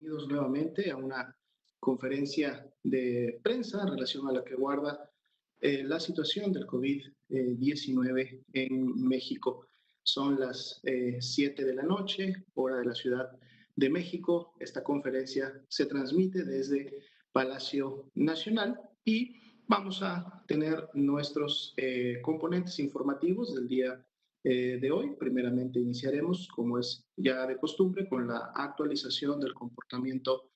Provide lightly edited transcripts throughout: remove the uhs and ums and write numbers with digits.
Bienvenidos nuevamente a una conferencia de prensa en relación a la que guarda la situación del COVID-19 en México. Son las 7 de la noche, hora de la Ciudad de México. Esta conferencia se transmite desde Palacio Nacional y vamos a tener nuestros componentes informativos del día de hoy. Primeramente iniciaremos, como es ya de costumbre, con la actualización del comportamiento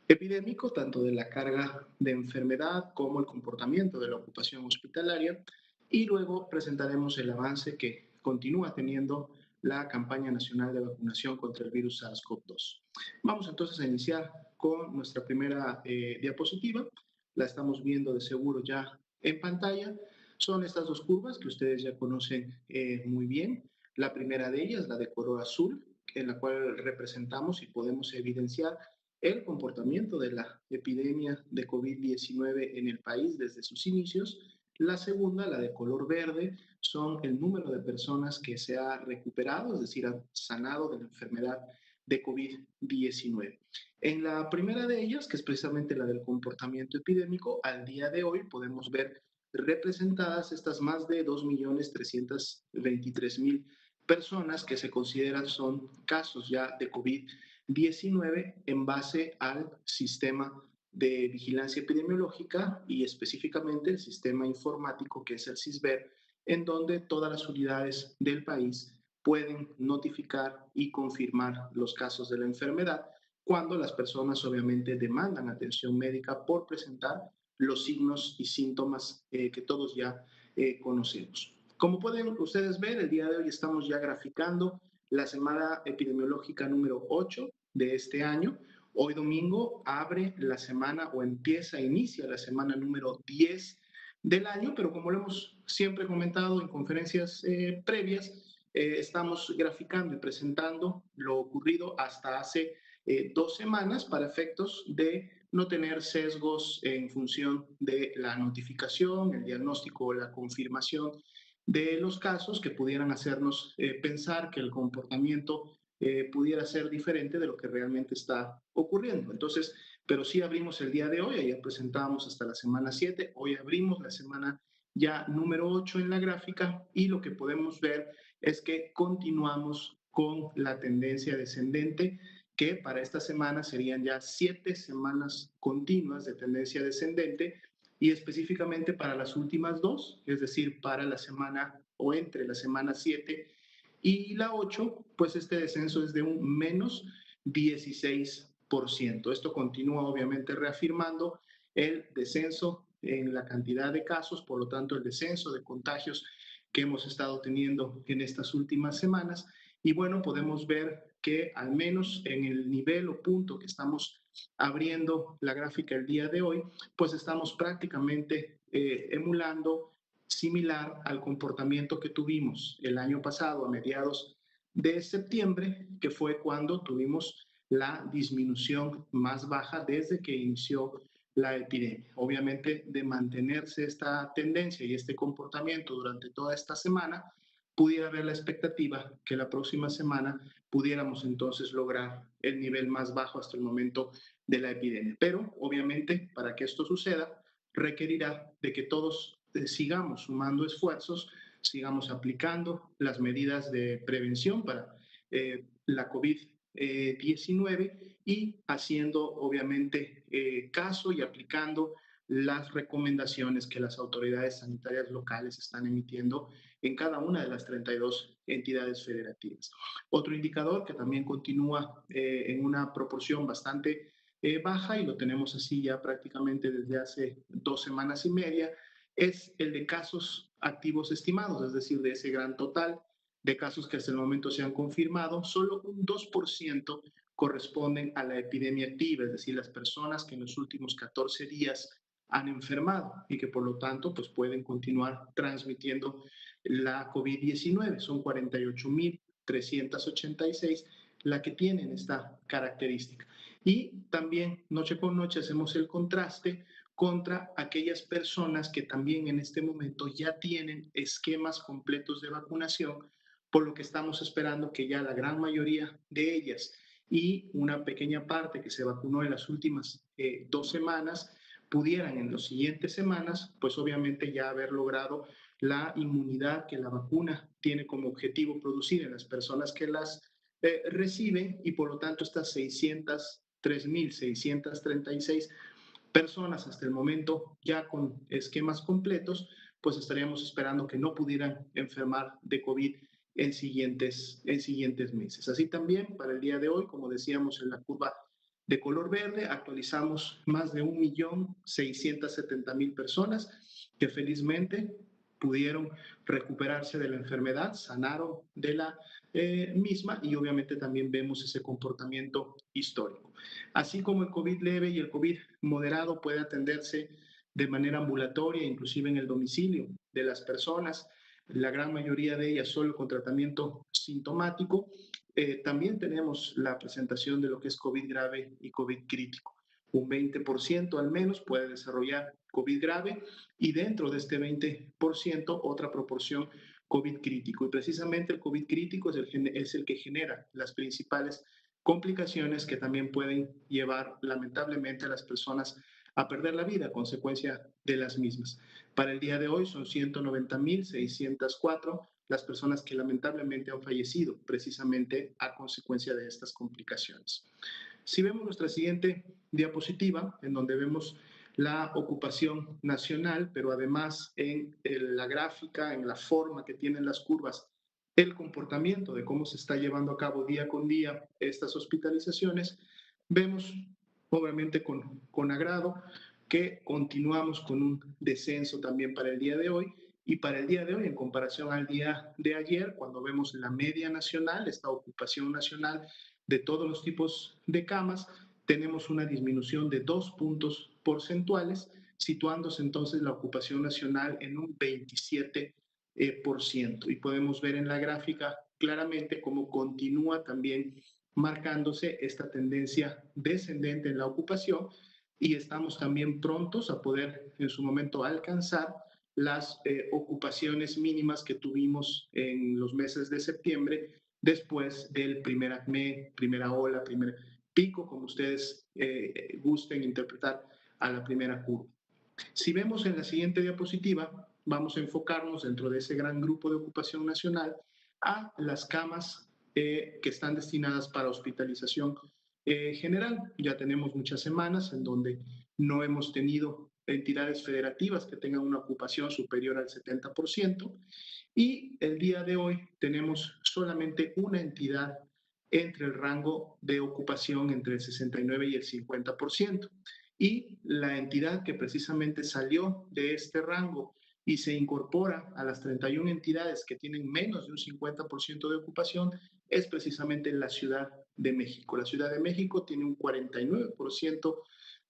epidémico, tanto de la carga de enfermedad como el comportamiento de la ocupación hospitalaria, y luego presentaremos el avance que continúa teniendo la campaña nacional de vacunación contra el virus SARS-CoV-2. Vamos entonces a iniciar con nuestra primera diapositiva. La estamos viendo de seguro ya en pantalla. Son estas dos curvas que ustedes ya conocen muy bien. La primera de ellas, la de color azul, en la cual representamos y podemos evidenciar el comportamiento de la epidemia de COVID-19 en el país desde sus inicios. La segunda, la de color verde, son el número de personas que se ha recuperado, es decir, han sanado de la enfermedad de COVID-19. En la primera de ellas, que es precisamente la del comportamiento epidémico, al día de hoy podemos ver representadas estas más de 2.323.000 personas que se consideran son casos ya de COVID-19 en base al sistema de vigilancia epidemiológica y específicamente el sistema informático que es el SISBER, en donde todas las unidades del país pueden notificar y confirmar los casos de la enfermedad cuando las personas obviamente demandan atención médica por presentar los signos y síntomas que todos ya conocemos. Como pueden ustedes ver, el día de hoy estamos ya graficando la semana epidemiológica número 8 de este año. Hoy domingo abre la semana o inicia la semana número 10 del año, pero como lo hemos siempre comentado en conferencias previas, estamos graficando y presentando lo ocurrido hasta hace 2 semanas para efectos de no tener sesgos en función de la notificación, el diagnóstico o la confirmación de los casos que pudieran hacernos pensar que el comportamiento pudiera ser diferente de lo que realmente está ocurriendo. Entonces, pero sí abrimos el día de hoy, ayer presentábamos hasta la semana 7, hoy abrimos la semana ya número 8 en la gráfica y lo que podemos ver es que continuamos con la tendencia descendente, que para esta semana serían ya 7 semanas continuas de tendencia descendente y específicamente para las últimas dos, es decir, para la semana o entre la semana 7 y la 8, pues este descenso es de un menos 16%. Esto continúa obviamente reafirmando el descenso en la cantidad de casos, por lo tanto el descenso de contagios que hemos estado teniendo en estas últimas semanas. Y bueno, podemos ver que al menos en el nivel o punto que estamos abriendo la gráfica el día de hoy, pues estamos prácticamente emulando similar al comportamiento que tuvimos el año pasado a mediados de septiembre, que fue cuando tuvimos la disminución más baja desde que inició la epidemia. Obviamente, de mantenerse esta tendencia y este comportamiento durante toda esta semana, pudiera haber la expectativa que la próxima semana pudiéramos entonces lograr el nivel más bajo hasta el momento de la epidemia. Pero, obviamente, para que esto suceda, requerirá de que todos sigamos sumando esfuerzos, sigamos aplicando las medidas de prevención para la COVID-19 y haciendo obviamente caso y aplicando las recomendaciones que las autoridades sanitarias locales están emitiendo en cada una de las 32 entidades federativas. Otro indicador que también continúa en una proporción bastante baja, y lo tenemos así ya prácticamente desde hace 2 semanas y media, es el de casos activos estimados, es decir, de ese gran total de casos que hasta el momento se han confirmado, solo un 2% corresponden a la epidemia activa, es decir, las personas que en los últimos 14 días han enfermado y que por lo tanto pues pueden continuar transmitiendo la COVID-19. Son 48.386 la que tienen esta característica. Y también noche con noche hacemos el contraste contra aquellas personas que también en este momento ya tienen esquemas completos de vacunación, por lo que estamos esperando que ya la gran mayoría de ellas y una pequeña parte que se vacunó en las últimas 2 semanas pudieran en las siguientes semanas, pues obviamente ya haber logrado la inmunidad que la vacuna tiene como objetivo producir en las personas que las reciben, y por lo tanto estas 603.636 personas hasta el momento ya con esquemas completos, pues estaríamos esperando que no pudieran enfermar de COVID en siguientes meses. Así también, para el día de hoy, como decíamos en la curva de color verde, actualizamos más de 1.670.000 personas que felizmente pudieron recuperarse de la enfermedad, sanaron de la misma, y obviamente también vemos ese comportamiento histórico. Así como el COVID leve y el COVID moderado puede atenderse de manera ambulatoria, inclusive en el domicilio de las personas, la gran mayoría de ellas solo con tratamiento sintomático, también tenemos la presentación de lo que es COVID grave y COVID crítico. Un 20% al menos puede desarrollar COVID grave, y dentro de este 20% otra proporción COVID crítico. Y precisamente el COVID crítico es el que genera las principales complicaciones que también pueden llevar lamentablemente a las personas a perder la vida a consecuencia de las mismas. Para el día de hoy son 190.604 las personas que lamentablemente han fallecido precisamente a consecuencia de estas complicaciones. Si vemos nuestra siguiente diapositiva, en donde vemos la ocupación nacional, pero además en la gráfica, en la forma que tienen las curvas, el comportamiento de cómo se está llevando a cabo día con día estas hospitalizaciones, vemos obviamente con agrado que continuamos con un descenso también para el día de hoy. Y para el día de hoy, en comparación al día de ayer, cuando vemos la media nacional, esta ocupación nacional de todos los tipos de camas, tenemos una disminución de 2 puntos porcentuales, situándose entonces la ocupación nacional en un 27%. Y podemos ver en la gráfica claramente cómo continúa también marcándose esta tendencia descendente en la ocupación, y estamos también prontos a poder en su momento alcanzar las ocupaciones mínimas que tuvimos en los meses de septiembre, después del primer acné, primera ola, primer pico, como ustedes gusten interpretar a la primera curva. Si vemos en la siguiente diapositiva, vamos a enfocarnos dentro de ese gran grupo de ocupación nacional a las camas que están destinadas para hospitalización general. Ya tenemos muchas semanas en donde no hemos tenido entidades federativas que tengan una ocupación superior al 70%, y el día de hoy tenemos solamente una entidad entre el rango de ocupación entre el 69 y el 50%. Y la entidad que precisamente salió de este rango y se incorpora a las 31 entidades que tienen menos de un 50% de ocupación es precisamente la Ciudad de México. La Ciudad de México tiene un 49%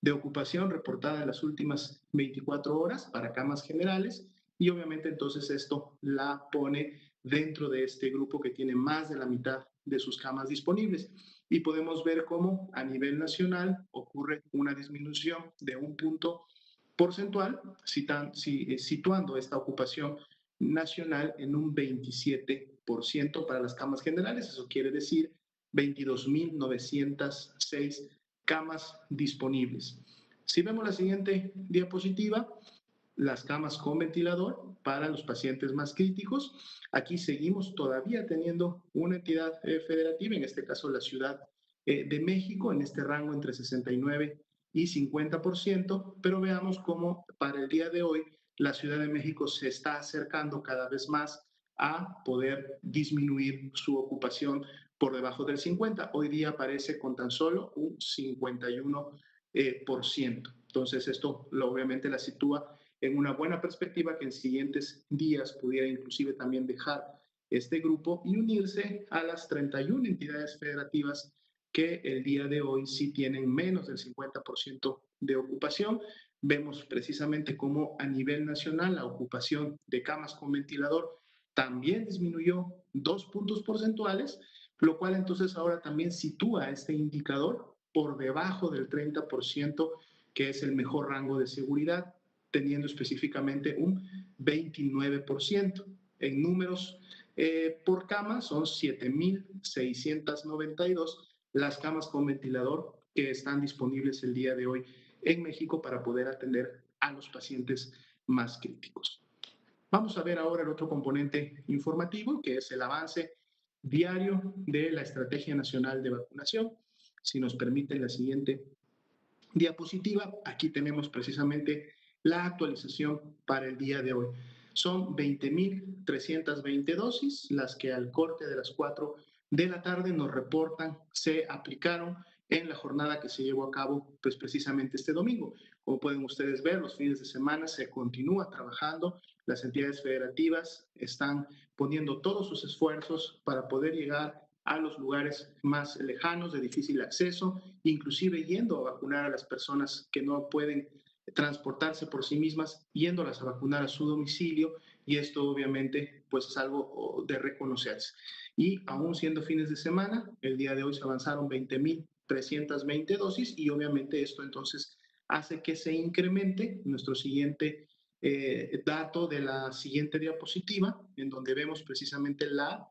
de ocupación reportada en las últimas 24 horas para camas generales, y obviamente entonces esto la pone dentro de este grupo que tiene más de la mitad de sus camas disponibles. Y podemos ver cómo a nivel nacional ocurre una disminución de un punto porcentual, situando esta ocupación nacional en un 27% para las camas generales. Eso quiere decir 22.906 camas disponibles. Si vemos la siguiente diapositiva, las camas con ventilador para los pacientes más críticos. Aquí seguimos todavía teniendo una entidad federativa, en este caso la Ciudad de México, en este rango entre 69 y 50%, pero veamos cómo para el día de hoy la Ciudad de México se está acercando cada vez más a poder disminuir su ocupación por debajo del 50%. Hoy día aparece con tan solo un 51%. Entonces esto obviamente la sitúa en una buena perspectiva que en siguientes días pudiera inclusive también dejar este grupo y unirse a las 31 entidades federativas que el día de hoy sí tienen menos del 50% de ocupación. Vemos precisamente cómo a nivel nacional la ocupación de camas con ventilador también disminuyó 2 puntos porcentuales, lo cual entonces ahora también sitúa este indicador por debajo del 30%, que es el mejor rango de seguridad, teniendo específicamente un 29%. En números por cama son 7.692 las camas con ventilador que están disponibles el día de hoy en México para poder atender a los pacientes más críticos. Vamos a ver ahora el otro componente informativo, que es el avance diario de la Estrategia Nacional de Vacunación. Si nos permiten la siguiente diapositiva, aquí tenemos precisamente la actualización para el día de hoy. Son 20.320 dosis las que al corte de las 4 de la tarde nos reportan se aplicaron en la jornada que se llevó a cabo pues precisamente este domingo. Como pueden ustedes ver, los fines de semana se continúa trabajando, las entidades federativas están poniendo todos sus esfuerzos para poder llegar a los lugares más lejanos, de difícil acceso, inclusive yendo a vacunar a las personas que no pueden transportarse por sí mismas, yéndolas a vacunar a su domicilio, y esto obviamente pues es algo de reconocerse. Y aún siendo fines de semana, el día de hoy se avanzaron 20.320 dosis y obviamente esto entonces hace que se incremente nuestro siguiente dato de la siguiente diapositiva, en donde vemos precisamente la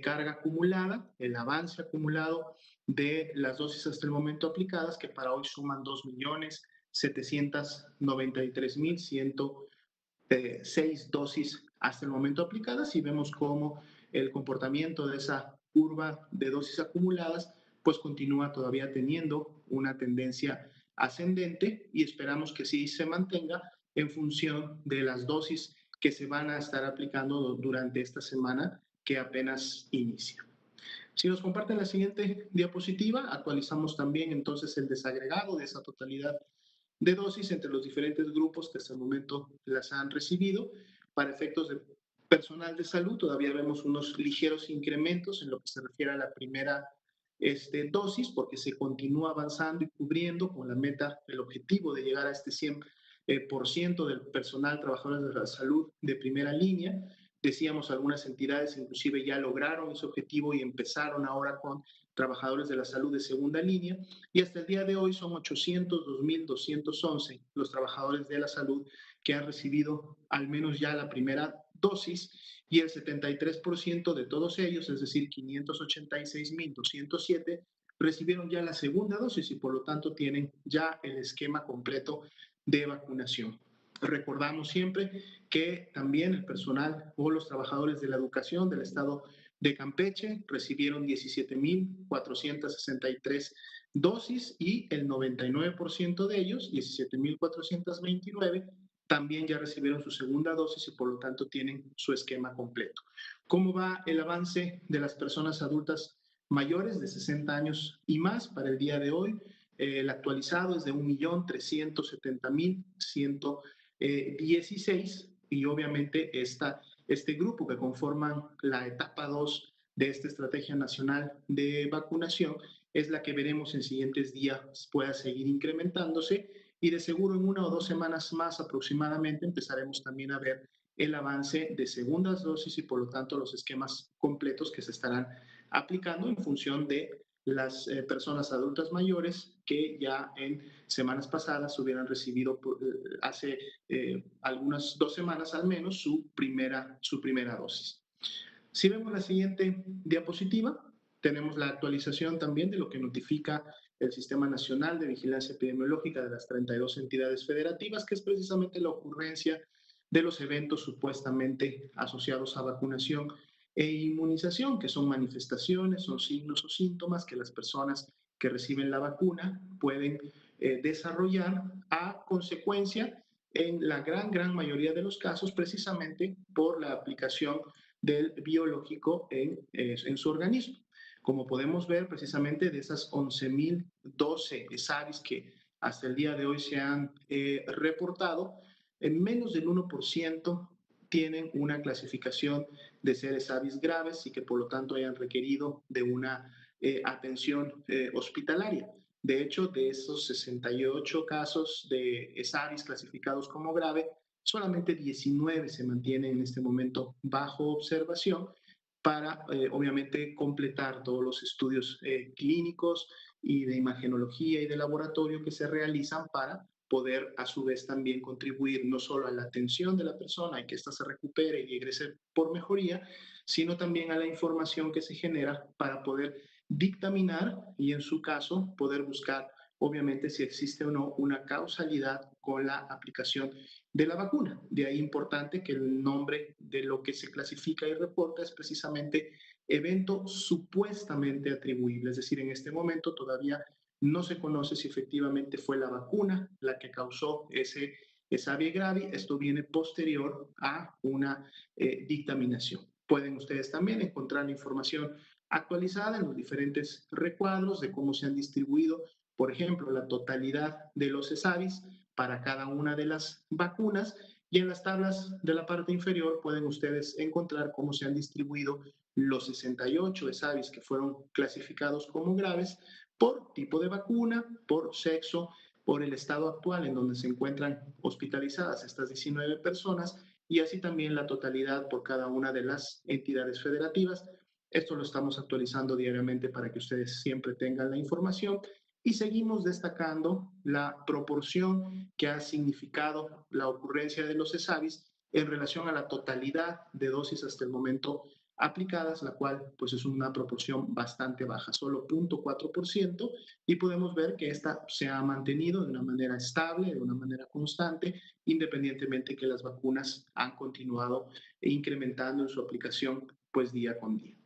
carga acumulada, el avance acumulado de las dosis hasta el momento aplicadas, que para hoy suman 2.793.106 dosis hasta el momento aplicadas, y vemos cómo el comportamiento de esa curva de dosis acumuladas pues continúa todavía teniendo una tendencia ascendente y esperamos que sí se mantenga en función de las dosis que se van a estar aplicando durante esta semana que apenas inicia. Si nos comparten la siguiente diapositiva, actualizamos también entonces el desagregado de esa totalidad de dosis entre los diferentes grupos que hasta el momento las han recibido. Para efectos de personal de salud, todavía vemos unos ligeros incrementos en lo que se refiere a la primera dosis, porque se continúa avanzando y cubriendo con la meta, el objetivo de llegar a este 100% del personal trabajadores de la salud de primera línea. Decíamos, algunas entidades inclusive ya lograron ese objetivo y empezaron ahora con trabajadores de la salud de segunda línea, y hasta el día de hoy son 802.211 los trabajadores de la salud que han recibido al menos ya la primera dosis, y el 73% de todos ellos, es decir, 586.207, recibieron ya la segunda dosis y por lo tanto tienen ya el esquema completo de vacunación. Recordamos siempre que también el personal o los trabajadores de la educación del estado de Campeche recibieron 17.463 dosis y el 99% de ellos, 17.429, también ya recibieron su segunda dosis y por lo tanto tienen su esquema completo. ¿Cómo va el avance de las personas adultas mayores de 60 años y más para el día de hoy? El actualizado es de 1.370.116 y obviamente este grupo que conforman la etapa 2 de esta Estrategia Nacional de Vacunación es la que veremos en siguientes días pueda seguir incrementándose, y de seguro en 1 o 2 semanas más aproximadamente empezaremos también a ver el avance de segundas dosis y por lo tanto los esquemas completos que se estarán aplicando en función de las personas adultas mayores que ya en semanas pasadas hubieran recibido hace algunas 2 semanas al menos su primera dosis. Si vemos la siguiente diapositiva, tenemos la actualización también de lo que notifica el Sistema Nacional de Vigilancia Epidemiológica de las 32 entidades federativas, que es precisamente la ocurrencia de los eventos supuestamente asociados a vacunación e inmunización, que son manifestaciones, son signos o síntomas que las personas que reciben la vacuna pueden desarrollar a consecuencia, en la gran mayoría de los casos, precisamente por la aplicación del biológico en su organismo. Como podemos ver, precisamente de esas 11.012 ESAVIS que hasta el día de hoy se han reportado, en menos del 1% tienen una clasificación de ser ESAVIS graves y que por lo tanto hayan requerido de una atención hospitalaria. De hecho, de esos 68 casos de ESAVIS clasificados como grave, solamente 19 se mantienen en este momento bajo observación para, obviamente, completar todos los estudios clínicos y de imagenología y de laboratorio que se realizan para poder, a su vez, también contribuir no solo a la atención de la persona y que ésta se recupere y regrese por mejoría, sino también a la información que se genera para poder dictaminar y en su caso poder buscar obviamente si existe o no una causalidad con la aplicación de la vacuna. De ahí importante que el nombre de lo que se clasifica y reporta es precisamente evento supuestamente atribuible, es decir, en este momento todavía no se conoce si efectivamente fue la vacuna la que causó esa ave gravi. Esto viene posterior a una dictaminación. Pueden ustedes también encontrar la información actualizada en los diferentes recuadros de cómo se han distribuido, por ejemplo, la totalidad de los ESAVIS para cada una de las vacunas, y en las tablas de la parte inferior pueden ustedes encontrar cómo se han distribuido los 68 ESAVIS que fueron clasificados como graves por tipo de vacuna, por sexo, por el estado actual en donde se encuentran hospitalizadas estas 19 personas, y así también la totalidad por cada una de las entidades federativas. Esto lo estamos actualizando diariamente para que ustedes siempre tengan la información, y seguimos destacando la proporción que ha significado la ocurrencia de los ESAVIS en relación a la totalidad de dosis hasta el momento aplicadas, la cual pues es una proporción bastante baja, solo 0.4%, y podemos ver que esta se ha mantenido de una manera estable, de una manera constante, independientemente que las vacunas han continuado incrementando en su aplicación pues día con día.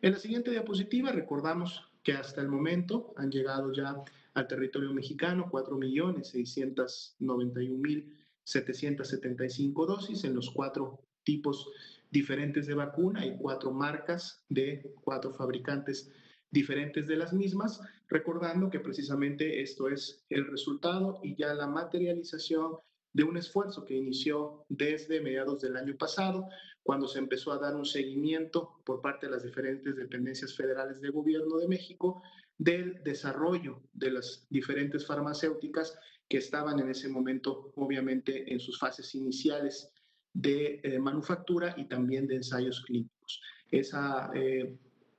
En la siguiente diapositiva recordamos que hasta el momento han llegado ya al territorio mexicano 4.691.775 dosis en los 4 tipos diferentes de vacuna y 4 marcas de 4 fabricantes diferentes de las mismas, recordando que precisamente esto es el resultado y ya la materialización de un esfuerzo que inició desde mediados del año pasado, cuando se empezó a dar un seguimiento por parte de las diferentes dependencias federales de gobierno de México del desarrollo de las diferentes farmacéuticas que estaban en ese momento, obviamente, en sus fases iniciales de manufactura y también de ensayos clínicos. Esa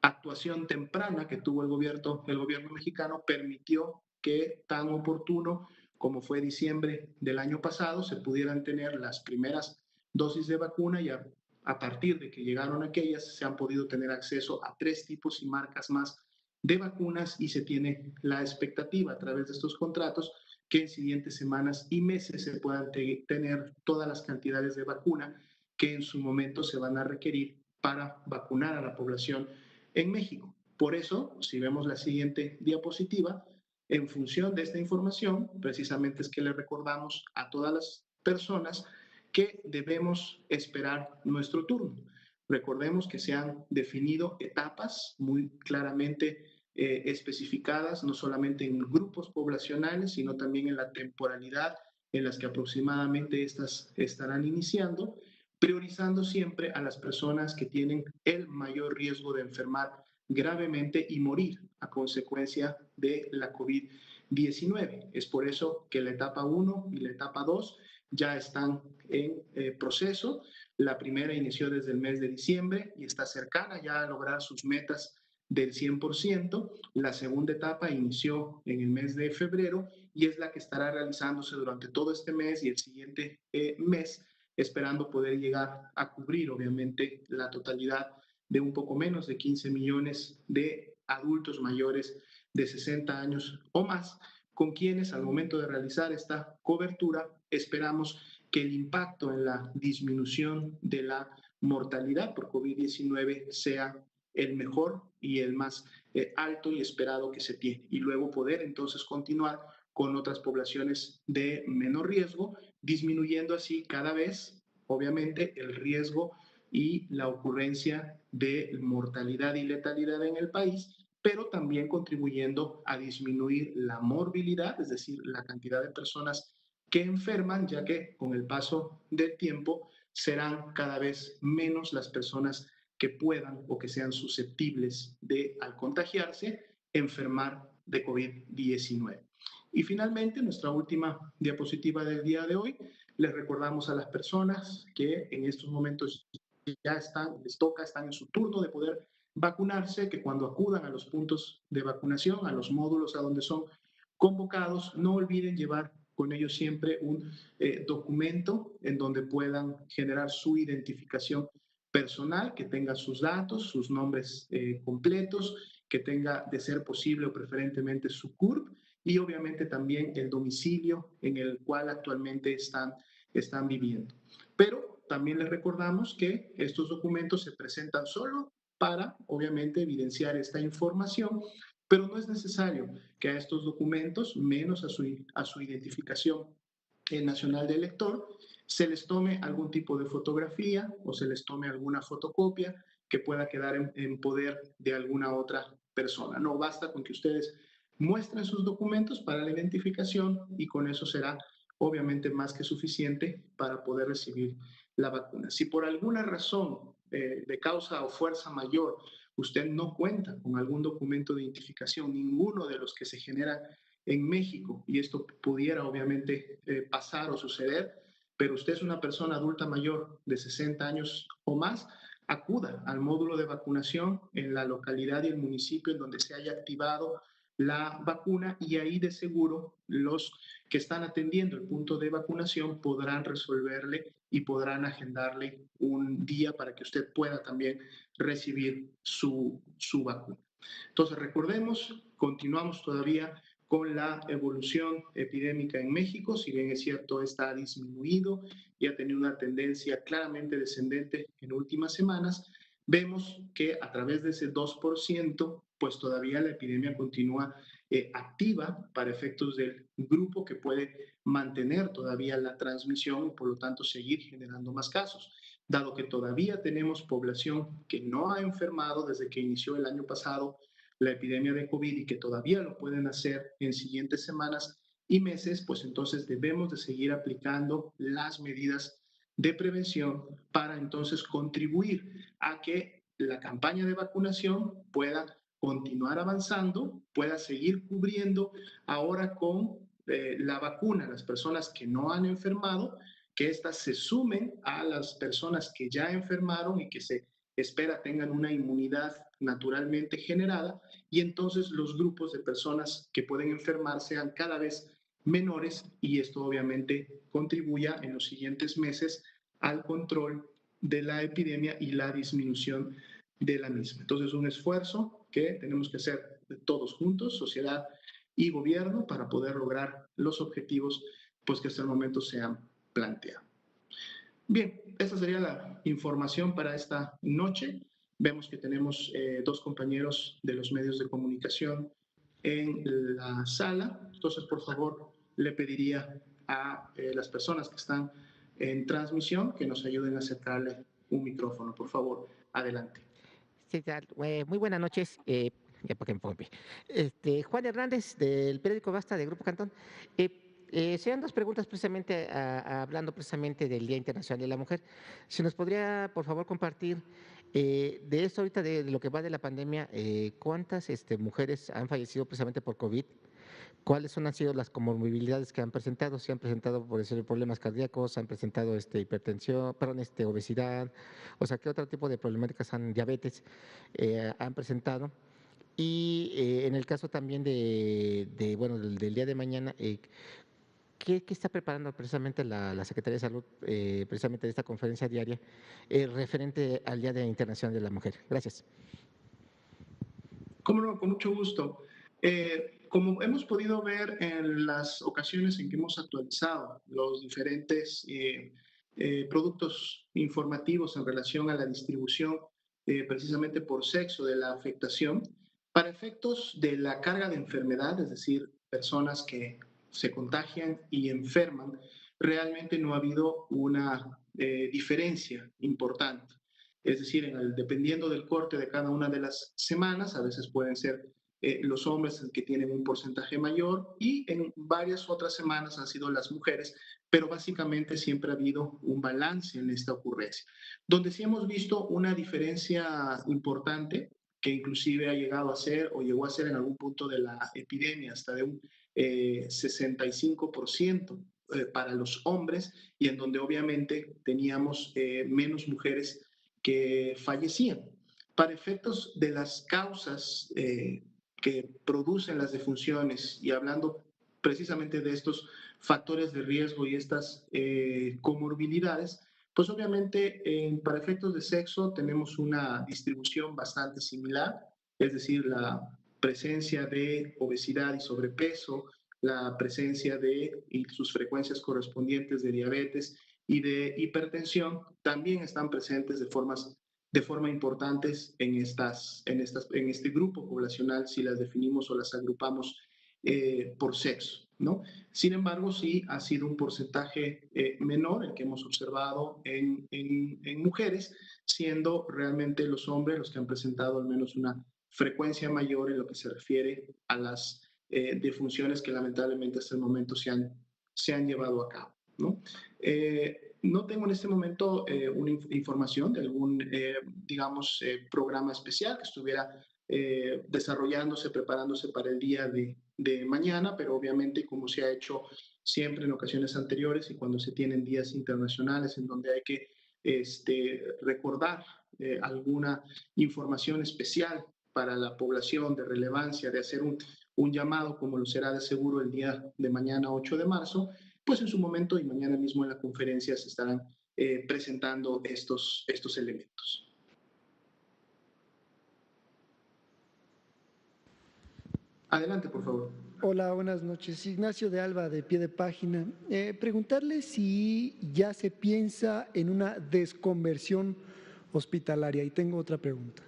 actuación temprana que tuvo el gobierno mexicano permitió que tan oportuno como fue diciembre del año pasado, se pudieran tener las primeras dosis de vacuna, y a partir de que llegaron aquellas se han podido tener acceso a 3 tipos y marcas más de vacunas, y se tiene la expectativa a través de estos contratos que en siguientes semanas y meses se puedan tener todas las cantidades de vacuna que en su momento se van a requerir para vacunar a la población en México. Por eso, si vemos la siguiente diapositiva, en función de esta información, precisamente es que le recordamos a todas las personas que debemos esperar nuestro turno. Recordemos que se han definido etapas muy claramente especificadas, no solamente en grupos poblacionales, sino también en la temporalidad en las que aproximadamente estas estarán iniciando, priorizando siempre a las personas que tienen el mayor riesgo de enfermar gravemente y morir a consecuencia de la COVID-19. Es por eso que la etapa 1 y la etapa 2 ya están en proceso. La primera inició desde el mes de diciembre y está cercana ya a lograr sus metas del 100%. La segunda etapa inició en el mes de febrero y es la que estará realizándose durante todo este mes y el siguiente mes, esperando poder llegar a cubrir, obviamente, la totalidad de un poco menos de 15 millones de adultos mayores de 60 años o más, con quienes al momento de realizar esta cobertura esperamos que el impacto en la disminución de la mortalidad por COVID-19 sea el mejor y el más alto y esperado que se tiene, y luego poder entonces continuar con otras poblaciones de menor riesgo, disminuyendo así cada vez, obviamente, el riesgo y la ocurrencia de mortalidad y letalidad en el país, pero también contribuyendo a disminuir la morbilidad, es decir, la cantidad de personas que enferman, ya que con el paso del tiempo serán cada vez menos las personas que puedan o que sean susceptibles de, al contagiarse, enfermar de COVID-19. Y finalmente, nuestra última diapositiva del día de hoy, les recordamos a las personas que en estos momentos ya están, les toca, están en su turno de poder vacunarse, que cuando acudan a los puntos de vacunación, a los módulos a donde son convocados, no olviden llevar con ellos siempre un documento en donde puedan generar su identificación personal, que tenga sus datos, sus nombres completos, que tenga, de ser posible o preferentemente, su CURP y obviamente también el domicilio en el cual actualmente están viviendo. Pero también les recordamos que estos documentos se presentan solo para, obviamente, evidenciar esta información, pero no es necesario que a estos documentos, menos a su identificación nacional de elector, se les tome algún tipo de fotografía o se les tome alguna fotocopia que pueda quedar en poder de alguna otra persona. No basta con que ustedes muestren sus documentos para la identificación y con eso será obviamente más que suficiente para poder recibir la vacuna. Si por alguna razón de causa o fuerza mayor usted no cuenta con algún documento de identificación, ninguno de los que se generan en México, y esto pudiera obviamente pasar o suceder, pero usted es una persona adulta mayor de 60 años o más, acuda al módulo de vacunación en la localidad y el municipio en donde se haya activado la vacuna y ahí de seguro los que están atendiendo el punto de vacunación podrán resolverle y podrán agendarle un día para que usted pueda también recibir su vacuna. Entonces, recordemos, continuamos todavía con la evolución epidémica en México, si bien es cierto, esta ha disminuido y ha tenido una tendencia claramente descendente en últimas semanas, vemos que a través de ese 2%, pues todavía la epidemia continúa activa para efectos del grupo que puede mantener todavía la transmisión y por lo tanto seguir generando más casos. Dado que todavía tenemos población que no ha enfermado desde que inició el año pasado la epidemia de COVID y que todavía lo pueden hacer en siguientes semanas y meses, pues entonces debemos de seguir aplicando las medidas de prevención para entonces contribuir a que la campaña de vacunación pueda continuar avanzando, pueda seguir cubriendo ahora con la vacuna las personas que no han enfermado, que éstas se sumen a las personas que ya enfermaron y que se espera tengan una inmunidad naturalmente generada y entonces los grupos de personas que pueden enfermar sean cada vez menores y esto obviamente contribuya en los siguientes meses al control de la epidemia y la disminución de la misma. Entonces, un esfuerzo que tenemos que hacer todos juntos, sociedad y gobierno, para poder lograr los objetivos pues, que hasta el momento se han planteado. Bien, esta sería la información para esta noche. Vemos que tenemos dos compañeros de los medios de comunicación en la sala. Entonces, por favor, le pediría a las personas que están en transmisión que nos ayuden a acercarle un micrófono. Por favor, adelante. Sí, muy buenas noches. Ya para que me ponga en pie. Juan Hernández, del periódico Basta, de Grupo Cantón. Serían dos preguntas precisamente hablando precisamente del Día Internacional de la Mujer. Si nos podría, por favor, compartir de esto ahorita, de lo que va de la pandemia, ¿cuántas mujeres han fallecido precisamente por COVID? ¿Cuáles han sido las comorbilidades que han presentado? Si han presentado, por decir, problemas cardíacos, han presentado hipertensión, perdón, obesidad, o sea, ¿qué otro tipo de problemáticas diabetes han presentado? Y en el caso también bueno, del día de mañana, ¿qué está preparando precisamente la Secretaría de Salud, precisamente de esta conferencia diaria, referente al Día Internacional de la Mujer? Gracias. Cómo no, con mucho gusto. Como hemos podido ver en las ocasiones en que hemos actualizado los diferentes productos informativos en relación a la distribución precisamente por sexo de la afectación, para efectos de la carga de enfermedad, es decir, personas que se contagian y enferman, realmente no ha habido una diferencia importante. Es decir, dependiendo del corte de cada una de las semanas, a veces pueden ser los hombres que tienen un porcentaje mayor y en varias otras semanas han sido las mujeres, pero básicamente siempre ha habido un balance en esta ocurrencia. Donde sí hemos visto una diferencia importante, que inclusive ha llegado a ser o llegó a ser en algún punto de la epidemia hasta de un 65% para los hombres y en donde obviamente teníamos menos mujeres que fallecían. Para efectos de las causas que producen las defunciones y hablando precisamente de estos factores de riesgo y estas comorbilidades, pues obviamente para efectos de sexo tenemos una distribución bastante similar. es decir, la presencia de obesidad y sobrepeso, la presencia de y sus frecuencias correspondientes de diabetes y de hipertensión también están presentes de forma importantes en este grupo poblacional si las definimos o las agrupamos por sexo, ¿no? Sin embargo, sí ha sido un porcentaje menor el que hemos observado en mujeres, siendo realmente los hombres los que han presentado al menos una frecuencia mayor en lo que se refiere a las defunciones que lamentablemente hasta el momento se han llevado a cabo, ¿no? No tengo en este momento una información de algún, digamos, programa especial que estuviera desarrollándose, preparándose para el día de mañana, pero obviamente como se ha hecho siempre en ocasiones anteriores y cuando se tienen días internacionales en donde hay que recordar alguna información especial para la población de relevancia, de hacer un llamado como lo será de seguro el día de mañana 8 de marzo, pues en su momento y mañana mismo en la conferencia se estarán presentando estos elementos. Adelante, por favor. Hola, buenas noches. Ignacio de Alba, de Pie de Página. Preguntarle si ya se piensa en una desconversión hospitalaria. Y tengo otra pregunta.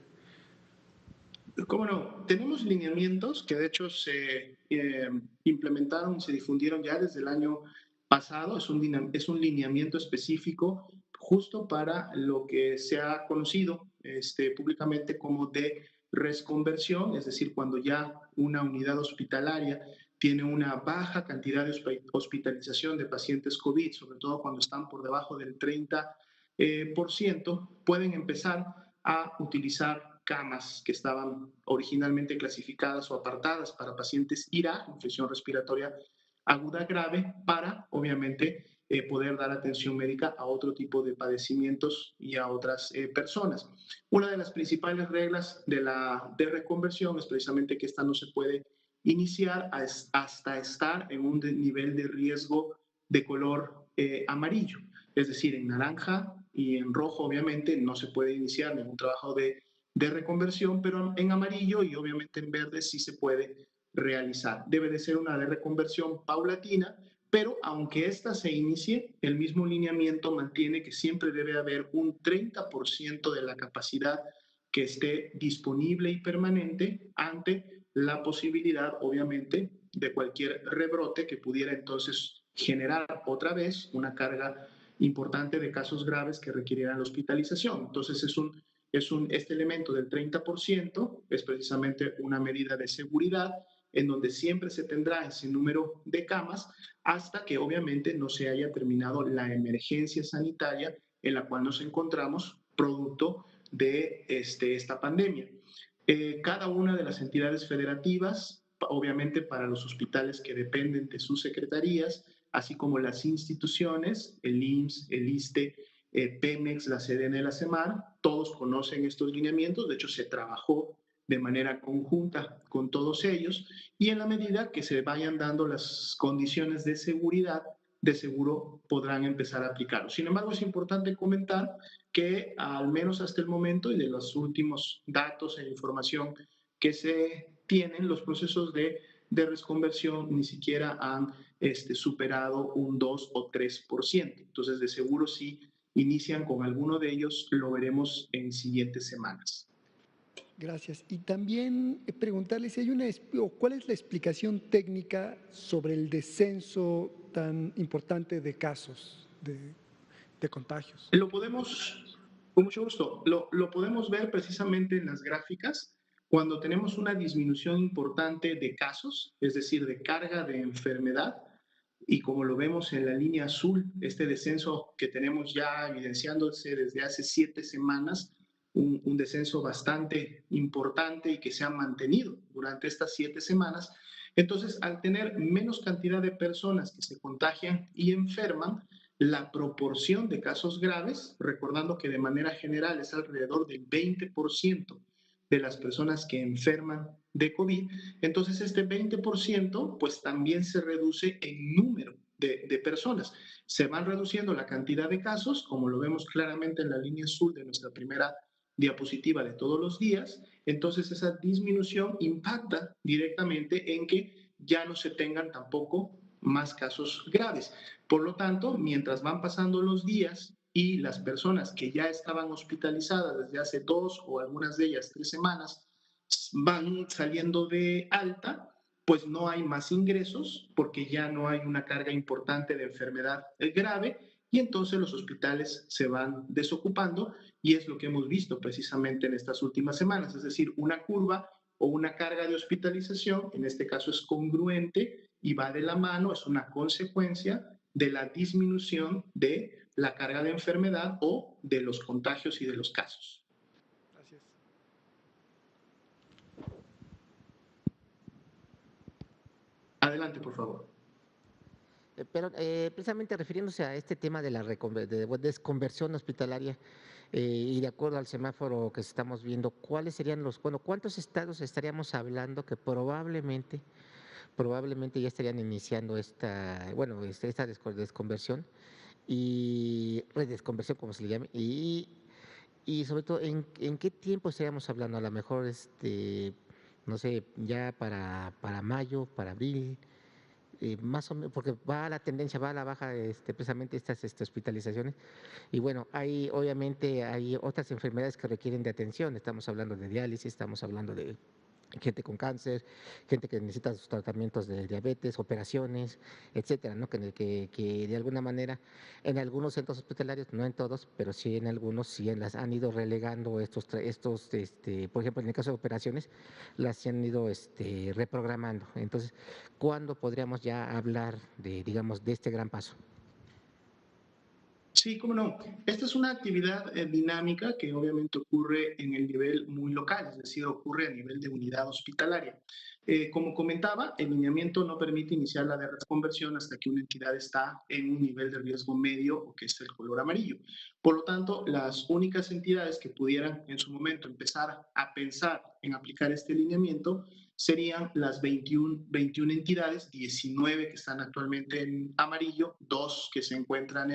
¿Cómo no? Tenemos lineamientos que de hecho se implementaron, se difundieron ya desde el año pasado. Es un lineamiento específico justo para lo que se ha conocido públicamente como de resconversión, es decir, cuando ya una unidad hospitalaria tiene una baja cantidad de hospitalización de pacientes COVID, sobre todo cuando están por debajo del 30%, pueden empezar a utilizar camas que estaban originalmente clasificadas o apartadas para pacientes IRA, infección respiratoria aguda grave, para obviamente poder dar atención médica a otro tipo de padecimientos y a otras personas. Una de las principales reglas de reconversión es precisamente que esta no se puede iniciar hasta estar en un nivel de riesgo de color amarillo, es decir, en naranja y en rojo obviamente no se puede iniciar ningún trabajo de reconversión, pero en amarillo y obviamente en verde sí se puede realizar. Debe de ser una de reconversión paulatina, pero aunque ésta se inicie, el mismo lineamiento mantiene que siempre debe haber un 30% de la capacidad que esté disponible y permanente ante la posibilidad, obviamente, de cualquier rebrote que pudiera entonces generar otra vez una carga importante de casos graves que requirieran la hospitalización. Entonces este elemento del 30% es precisamente una medida de seguridad en donde siempre se tendrá ese número de camas hasta que obviamente no se haya terminado la emergencia sanitaria en la cual nos encontramos producto de esta pandemia. Cada una de las entidades federativas, obviamente para los hospitales que dependen de sus secretarías, así como las instituciones, el IMSS, el ISSSTE, Pemex, la CDN, la CEMAR, todos conocen estos lineamientos, de hecho se trabajó de manera conjunta con todos ellos y en la medida que se vayan dando las condiciones de seguridad, de seguro podrán empezar a aplicarlo. Sin embargo, es importante comentar que al menos hasta el momento y de los últimos datos e información que se tienen, los procesos de reconversión ni siquiera han superado un 2 o 3%. Entonces, de seguro si inician con alguno de ellos, lo veremos en siguientes semanas. Gracias. Y también preguntarle si hay o cuál es la explicación técnica sobre el descenso tan importante de casos de contagios. Lo podemos, con mucho gusto, lo podemos ver precisamente en las gráficas cuando tenemos una disminución importante de casos, es decir, de carga de enfermedad, y como lo vemos en la línea azul, este descenso que tenemos ya evidenciándose desde hace 7 semanas, un descenso bastante importante y que se ha mantenido durante estas 7 semanas. Entonces, al tener menos cantidad de personas que se contagian y enferman, la proporción de casos graves, recordando que de manera general es alrededor del 20% de las personas que enferman de COVID, entonces este 20% pues también se reduce en número de personas. Se van reduciendo la cantidad de casos, como lo vemos claramente en la línea azul de nuestra primera diapositiva de todos los días, entonces esa disminución impacta directamente en que ya no se tengan tampoco más casos graves. Por lo tanto, mientras van pasando los días y las personas que ya estaban hospitalizadas desde hace 2 o algunas de ellas 3 semanas van saliendo de alta, pues no hay más ingresos porque ya no hay una carga importante de enfermedad grave y entonces los hospitales se van desocupando y es lo que hemos visto precisamente en estas últimas semanas, es decir, una curva o una carga de hospitalización, en este caso es congruente y va de la mano, es una consecuencia de la disminución de la carga de enfermedad o de los contagios y de los casos. Gracias. Adelante, por favor. Pero precisamente refiriéndose a este tema de la desconversión hospitalaria y de acuerdo al semáforo que estamos viendo, ¿cuáles serían cuántos estados estaríamos hablando que probablemente ya estarían iniciando esta desconversión y redesconversión, como se le llame, y sobre todo, ¿en qué tiempo estaríamos hablando? A lo mejor, no sé, ya para mayo, para abril, más o menos, porque va a la tendencia, va a la baja precisamente estas hospitalizaciones. Y bueno, obviamente hay otras enfermedades que requieren de atención. Estamos hablando de diálisis, estamos hablando de gente con cáncer, gente que necesita sus tratamientos de diabetes, operaciones, etcétera, ¿no? Que de alguna manera en algunos centros hospitalarios, no en todos, pero sí en algunos, sí las han ido relegando por ejemplo, en el caso de operaciones, las han ido reprogramando. Entonces, ¿cuándo podríamos ya hablar digamos, de este gran paso? Sí, cómo no. Esta es una actividad dinámica que obviamente ocurre en el nivel muy local, es decir, ocurre a nivel de unidad hospitalaria. Como comentaba, el lineamiento no permite iniciar la reconversión hasta que una entidad está en un nivel de riesgo medio o que es el color amarillo. Por lo tanto, las únicas entidades que pudieran en su momento empezar a pensar en aplicar este lineamiento serían las 21 entidades, 19 que están actualmente en amarillo, 2 que se encuentran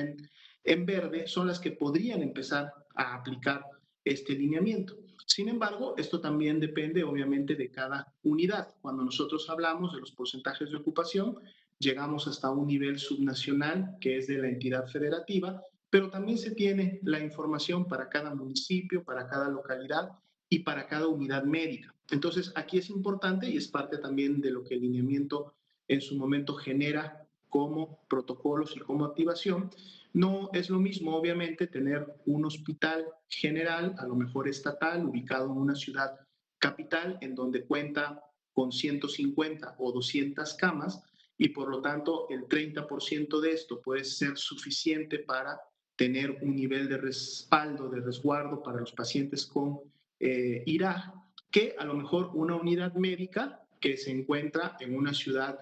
en verde son las que podrían empezar a aplicar este lineamiento. Sin embargo, esto también depende obviamente de cada unidad. Cuando nosotros hablamos de los porcentajes de ocupación, llegamos hasta un nivel subnacional que es de la entidad federativa, pero también se tiene la información para cada municipio, para cada localidad y para cada unidad médica. Entonces, aquí es importante y es parte también de lo que el lineamiento en su momento genera como protocolos y como activación. No es lo mismo, obviamente, tener un hospital general, a lo mejor estatal, ubicado en una ciudad capital, en donde cuenta con 150 o 200 camas, y por lo tanto el 30% de esto puede ser suficiente para tener un nivel de respaldo, de resguardo para los pacientes con IRA, que a lo mejor una unidad médica que se encuentra en una ciudad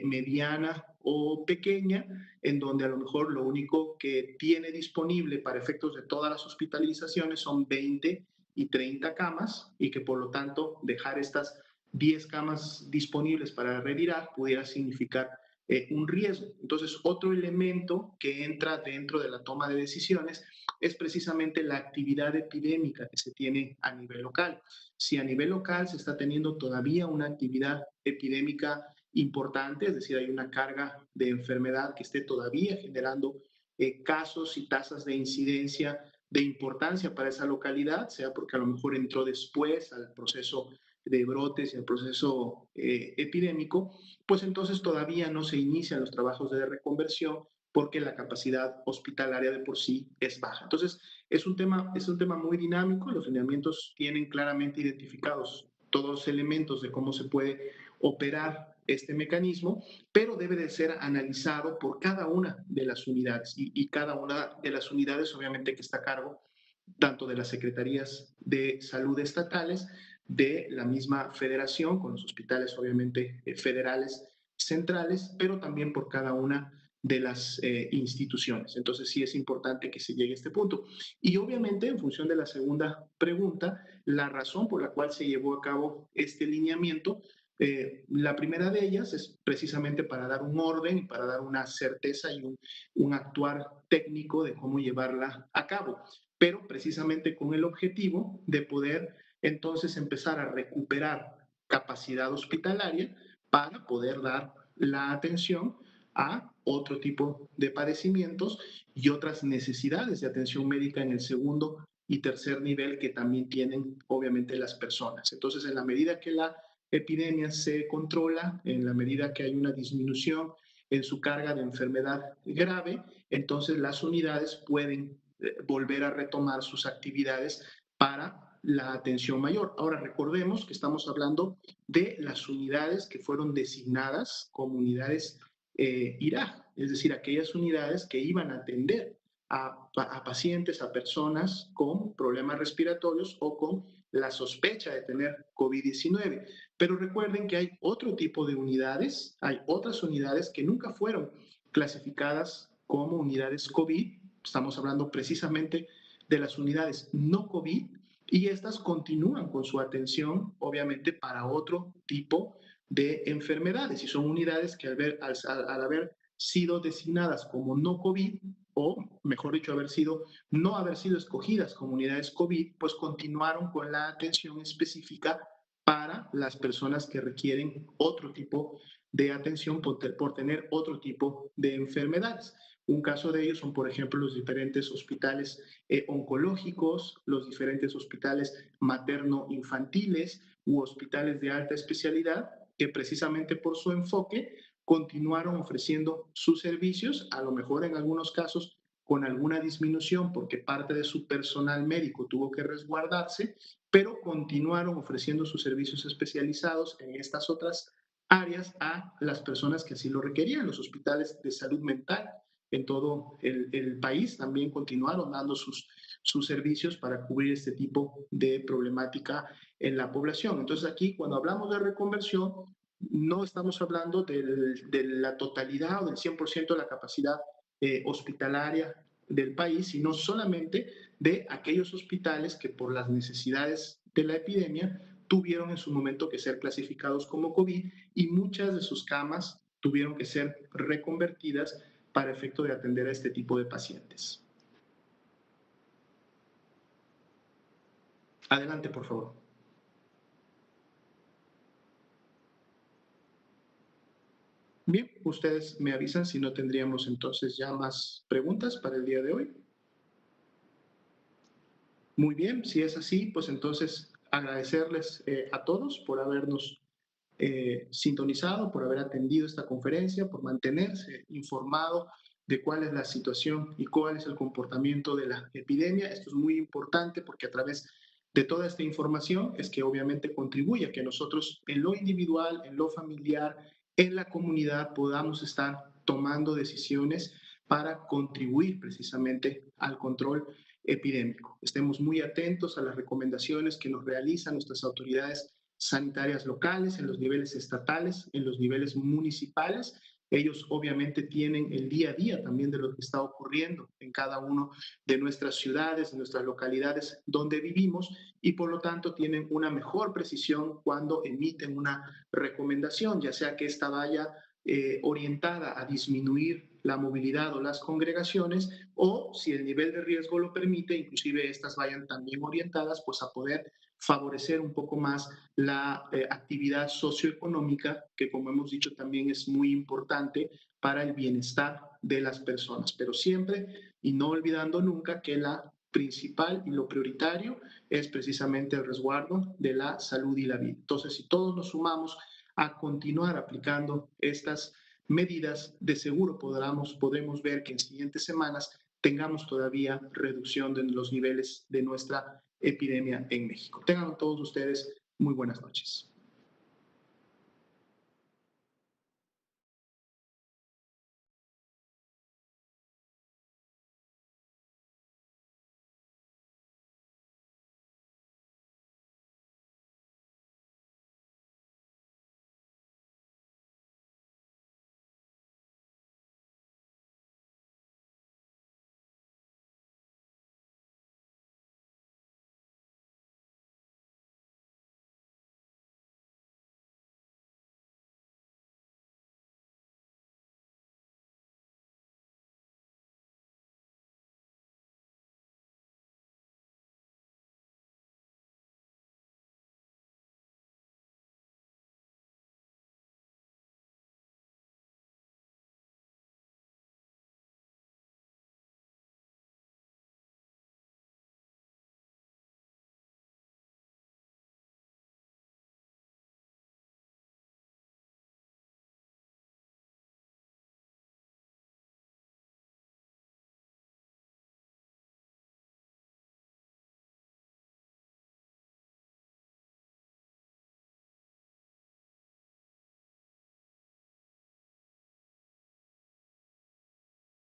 mediana o pequeña, en donde a lo mejor lo único que tiene disponible para efectos de todas las hospitalizaciones son 20 y 30 camas y que por lo tanto dejar estas 10 camas disponibles para retirar pudiera significar un riesgo. Entonces, otro elemento que entra dentro de la toma de decisiones es precisamente la actividad epidémica que se tiene a nivel local. Si a nivel local se está teniendo todavía una actividad epidémica importante, es decir, hay una carga de enfermedad que esté todavía generando casos y tasas de incidencia de importancia para esa localidad, sea porque a lo mejor entró después al proceso de brotes y al proceso epidémico, pues entonces todavía no se inician los trabajos de reconversión porque la capacidad hospitalaria de por sí es baja. Entonces, es un tema muy dinámico, los lineamientos tienen claramente identificados todos los elementos de cómo se puede operar este mecanismo, pero debe de ser analizado por cada una de las unidades y cada una de las unidades obviamente que está a cargo tanto de las secretarías de salud estatales, de la misma federación, con los hospitales obviamente federales centrales, pero también por cada una de las instituciones. Entonces sí es importante que se llegue a este punto. Y obviamente, en función de la segunda pregunta, la razón por la cual se llevó a cabo este lineamiento, la primera de ellas es precisamente para dar un orden, para dar una certeza y un actuar técnico de cómo llevarla a cabo. pero precisamente con el objetivo de poder entonces empezar a recuperar capacidad hospitalaria para poder dar la atención a otro tipo de padecimientos y otras necesidades de atención médica en el segundo y tercer nivel que también tienen obviamente las personas. Entonces, en la medida que la epidemia se controla, en la medida que hay una disminución en su carga de enfermedad grave, entonces las unidades pueden volver a retomar sus actividades para la atención mayor. Ahora recordemos que estamos hablando de las unidades que fueron designadas como unidades IRAG, es decir, aquellas unidades que iban a atender a pacientes, a personas con problemas respiratorios o con la sospecha de tener COVID-19. Pero recuerden que hay otro tipo de unidades, hay otras unidades que nunca fueron clasificadas como unidades COVID. Estamos hablando precisamente de las unidades no COVID y estas continúan con su atención, obviamente, para otro tipo de enfermedades. Y son unidades que al haber sido designadas como no COVID, o mejor dicho, no haber sido escogidas como unidades COVID, pues continuaron con la atención específica para las personas que requieren otro tipo de atención por tener otro tipo de enfermedades. Un caso de ellos son, por ejemplo, los diferentes hospitales oncológicos, los diferentes hospitales materno-infantiles u hospitales de alta especialidad, que precisamente por su enfoque continuaron ofreciendo sus servicios, a lo mejor en algunos casos con alguna disminución porque parte de su personal médico tuvo que resguardarse, pero continuaron ofreciendo sus servicios especializados en estas otras áreas a las personas que así lo requerían. Los hospitales de salud mental en todo el país también continuaron dando sus servicios para cubrir este tipo de problemática en la población. Entonces aquí, cuando hablamos de reconversión, no estamos hablando de la totalidad o del 100% de la capacidad hospitalaria del país, sino solamente de aquellos hospitales que por las necesidades de la epidemia tuvieron en su momento que ser clasificados como COVID y muchas de sus camas tuvieron que ser reconvertidas para efecto de atender a este tipo de pacientes. Adelante, por favor. Bien, ustedes me avisan si no tendríamos entonces ya más preguntas para el día de hoy. Muy bien, si es así, pues entonces agradecerles a todos por habernos sintonizado, por haber atendido esta conferencia, por mantenerse informado de cuál es la situación y cuál es el comportamiento de la epidemia. Esto es muy importante porque a través de toda esta información es que obviamente contribuye a que nosotros en lo individual, en lo familiar, en la comunidad podamos estar tomando decisiones para contribuir precisamente al control epidémico. Estemos muy atentos a las recomendaciones que nos realizan nuestras autoridades sanitarias locales, en los niveles estatales, en los niveles municipales. Ellos obviamente tienen el día a día también de lo que está ocurriendo en cada una de nuestras ciudades, en nuestras localidades donde vivimos y por lo tanto tienen una mejor precisión cuando emiten una recomendación, ya sea que esta vaya orientada a disminuir la movilidad o las congregaciones o si el nivel de riesgo lo permite, inclusive estas vayan también orientadas pues a poder favorecer un poco más la actividad socioeconómica, que como hemos dicho también es muy importante para el bienestar de las personas, pero siempre y no olvidando nunca que la principal y lo prioritario es precisamente el resguardo de la salud y la vida. Entonces, si todos nos sumamos a continuar aplicando estas medidas, de seguro podremos ver que en siguientes semanas tengamos todavía reducción de los niveles de nuestra epidemia en México. Tengan todos ustedes muy buenas noches.